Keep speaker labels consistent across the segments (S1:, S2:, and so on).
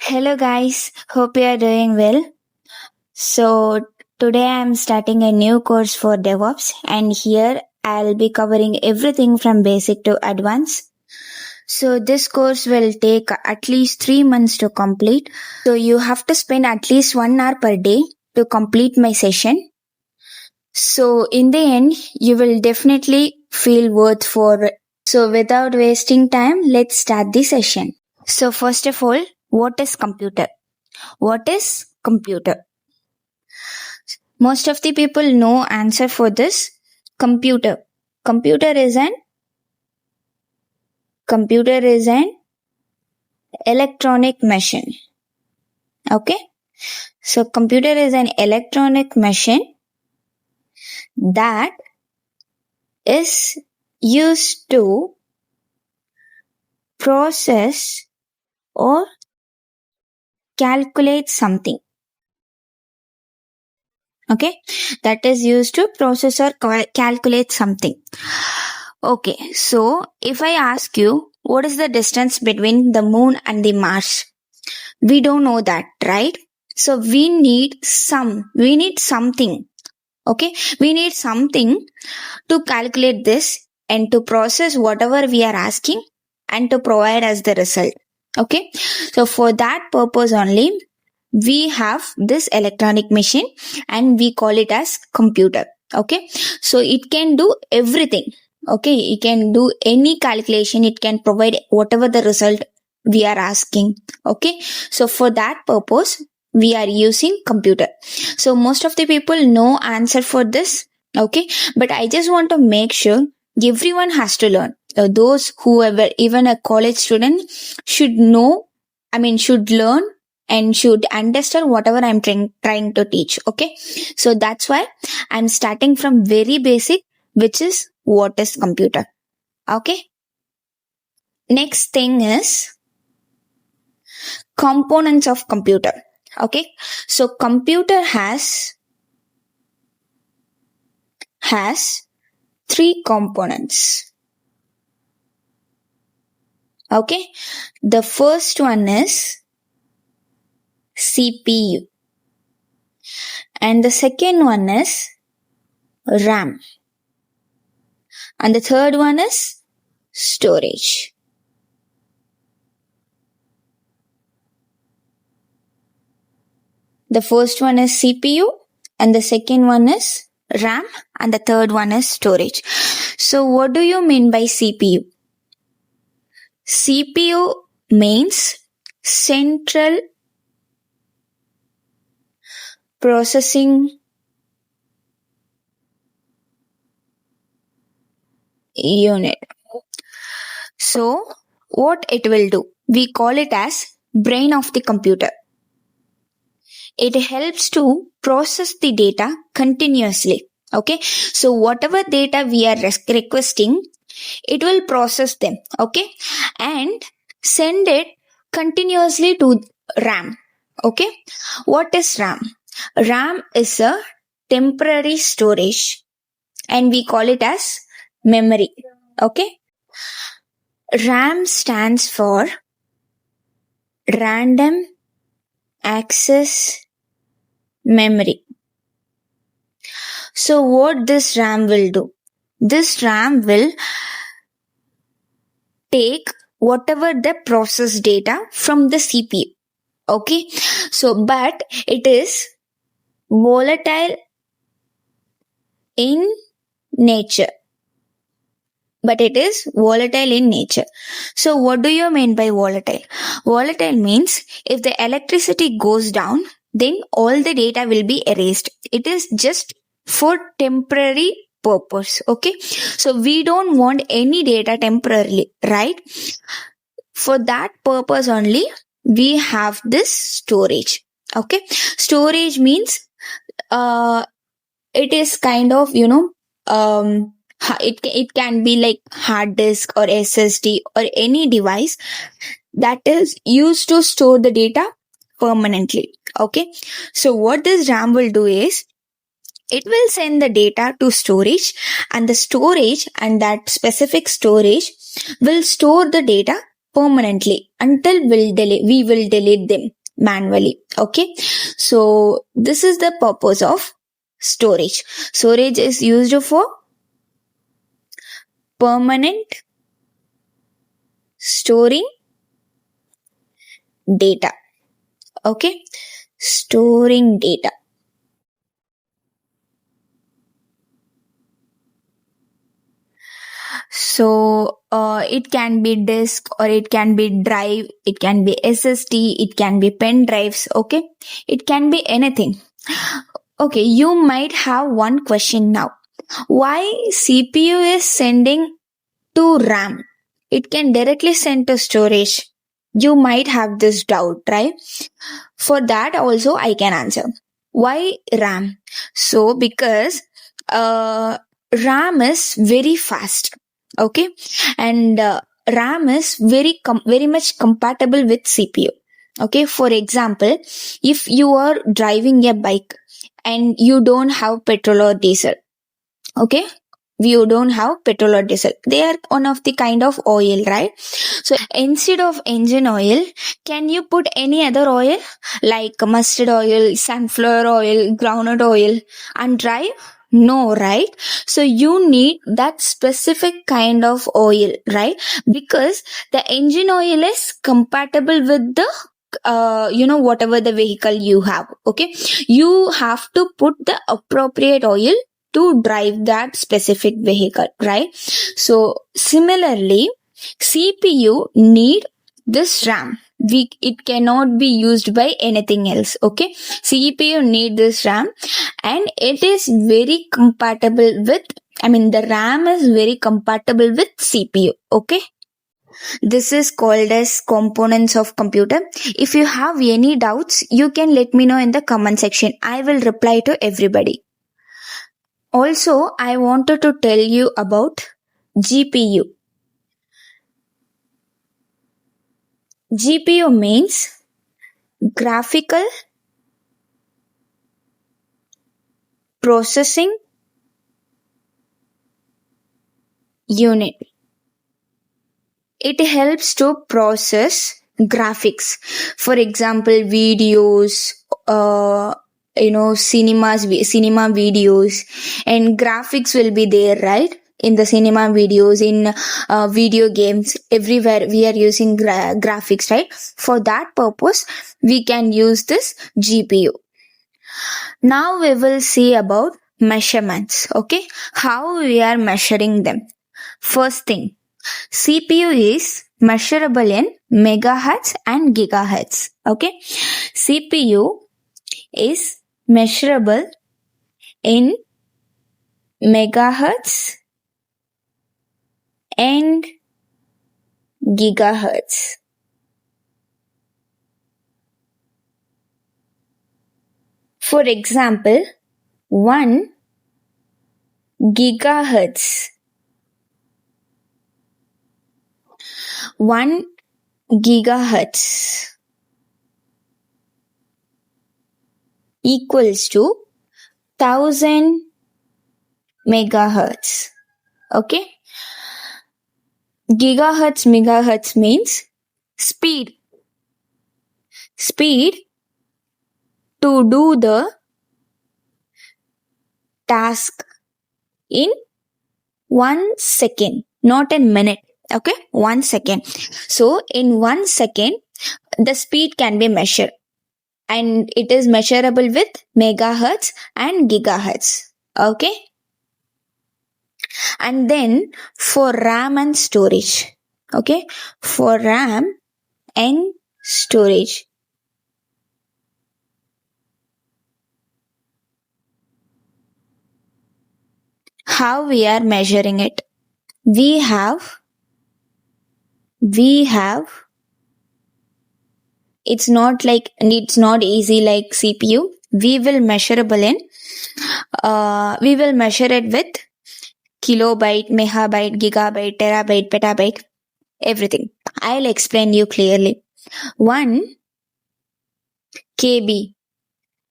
S1: Hello guys, hope you are doing well. So today I am starting a new course for DevOps and here I'll be covering everything from basic to advanced. So this course will take at least 3 months to complete. So you have to spend at least 1 hour per day to complete my session. So in the end, you will definitely feel worth for it. So without wasting time, let's start the session. So first of all, what is computer? What is computer? Most of the people know answer for this. Computer. Computer is an electronic machine. Okay. So computer is an electronic machine that is used to process or calculate something. Okay, that is used to process or calculate something. Okay, so if I ask you, what is the distance between the moon and the Mars? We don't know that, right? So we need something. Okay, we need something to calculate this and to process whatever we are asking and to provide us the result. Okay, so for that purpose only, we have this electronic machine and we call it as computer. Okay, so it can do everything. Okay, it can do any calculation. It can provide whatever the result we are asking. Okay, so for that purpose, we are using computer. So most of the people know answer for this. Okay, but I just want to make sure everyone has to learn. Those whoever, even a college student should know, should learn and should understand whatever I'm trying to teach. Okay, so that's why I'm starting from very basic, which is what is computer. Okay, next thing is components of computer. Okay, so computer has 3 components. Okay, the first one is CPU and the second one is RAM and the third one is storage. The first one is CPU and the second one is RAM and the third one is storage. So what do you mean by CPU? CPU means central processing unit. So what it will do? We call it as brain of the computer. It helps to process the data continuously. Okay, so whatever data we are requesting, it will process them. Okay, and send it continuously to RAM. Okay, what is RAM? RAM is a temporary storage and we call it as memory. Okay, RAM stands for random access memory. So what this RAM will do? This RAM will take whatever the process data from the CPU. Okay, so but it is volatile in nature. So what do you mean by volatile? Volatile means if the electricity goes down, then all the data will be erased. It is just for temporary purpose. Okay, so we don't want any data temporarily, right? For that purpose only we have this storage. Okay, storage means it is kind of it can be like hard disk or SSD or any device that is used to store the data permanently. Okay, so what this RAM will do is it will send the data to storage and the storage and that specific storage will store the data permanently until we will delete them manually. Okay, so this is the purpose of storage. Storage is used for permanent storing data. Okay, storing data. So it can be disk, or it can be drive, it can be SSD, it can be pen drives. Okay, it can be anything. Okay, you might have one question now. Why CPU is sending to RAM? It can directly send to storage. You might have this doubt, right? For that also I can answer. Why RAM? So because RAM is very fast. Okay, and RAM is very much compatible with CPU. Okay, for example, if you are driving a bike and you don't have petrol or diesel, okay, you don't have petrol or diesel, they are one of the kind of oil, right? So instead of engine oil, can you put any other oil like mustard oil, sunflower oil, groundnut oil and drive? No, right? So you need that specific kind of oil, right? Because the engine oil is compatible with the whatever the vehicle you have. Okay, you have to put the appropriate oil to drive that specific vehicle, right? So similarly, CPU need this RAM. It cannot be used by anything else. Okay, CPU need this RAM, and it is very compatible with, the RAM is very compatible with CPU. Okay, this is called as components of computer. If you have any doubts, you can let me know in the comment section. I will reply to everybody. Also, I wanted to tell you about GPU. GPU means graphical processing unit. It helps to process graphics. For example, videos, cinema videos, and graphics will be there, right? In the cinema videos, in video games, everywhere we are using graphics, right? For that purpose, we can use this GPU. Now we will see about measurements. Okay, how we are measuring them. First thing, CPU is measurable in megahertz and gigahertz. Okay, CPU is measurable in megahertz and gigahertz. For example, 1 gigahertz. 1 gigahertz equals to 1000 megahertz. Okay, gigahertz, megahertz means speed to do the task in 1 second, not in minute. Okay, 1 second. So in 1 second, the speed can be measured, and it is measurable with megahertz and gigahertz. Okay, and then for RAM and storage. Okay, for RAM and storage, how we are measuring it? We have it's not easy like CPU. We will measure it with kilobyte, megabyte, gigabyte, terabyte, petabyte, everything. I'll explain you clearly. 1 KB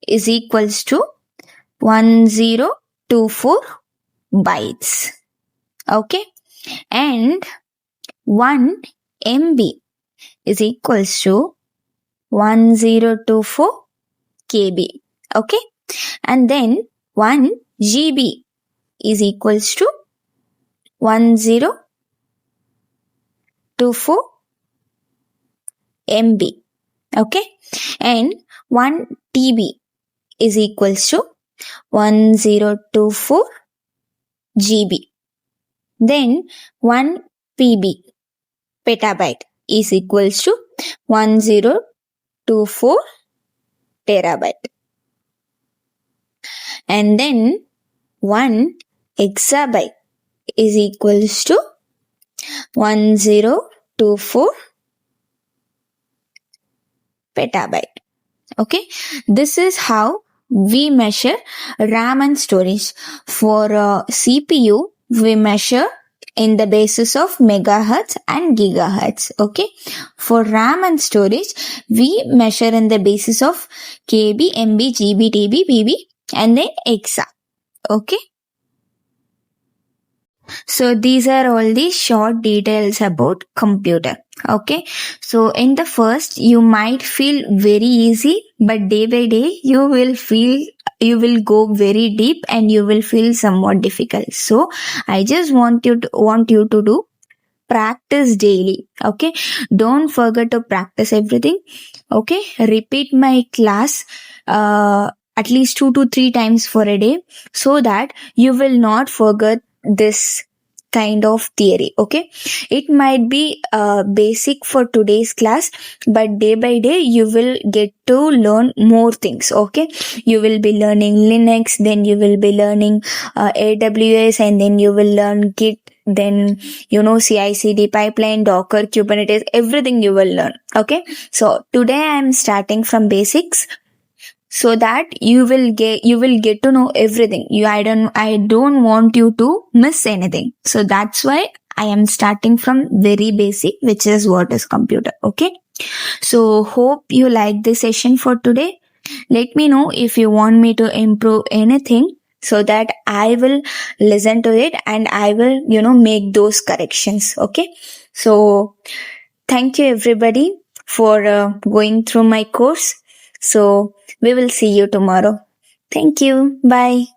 S1: is equals to 1024 bytes. Okay, and 1 MB is equals to 1024 KB. Okay. And then 1 GB is equals to 1024 MB. Okay. And 1 TB is equals to 1024 GB. Then 1 PB, petabyte, is equals to 1024 terabyte. And then 1 exabyte is equals to 1024 petabyte. Okay, this is how we measure RAM and storage. For CPU, we measure in the basis of megahertz and gigahertz. Okay, for RAM and storage, we measure in the basis of KB, MB, GB, TB, PB, and then exa. Okay. So these are all the short details about computer. Okay. So in the first, you might feel very easy, but day by day, you will go very deep and you will feel somewhat difficult. So I just want you to do practice daily. Okay. Don't forget to practice everything. Okay. Repeat my class, at least 2 to 3 times for a day so that you will not forget this kind of theory. Okay, it might be basic for today's class, but day by day you will get to learn more things. Okay, you will be learning Linux, then you will be learning AWS, and then you will learn Git, then CI/CD pipeline, Docker, Kubernetes, everything you will learn. Okay, so today I am starting from basics so that you will get to know everything. I don't want you to miss anything. So that's why I am starting from very basic, which is what is computer. Okay. So hope you like this session for today. Let me know if you want me to improve anything so that I will listen to it and I will, make those corrections. Okay. So thank you everybody for going through my course. So we will see you tomorrow. Thank you. Bye.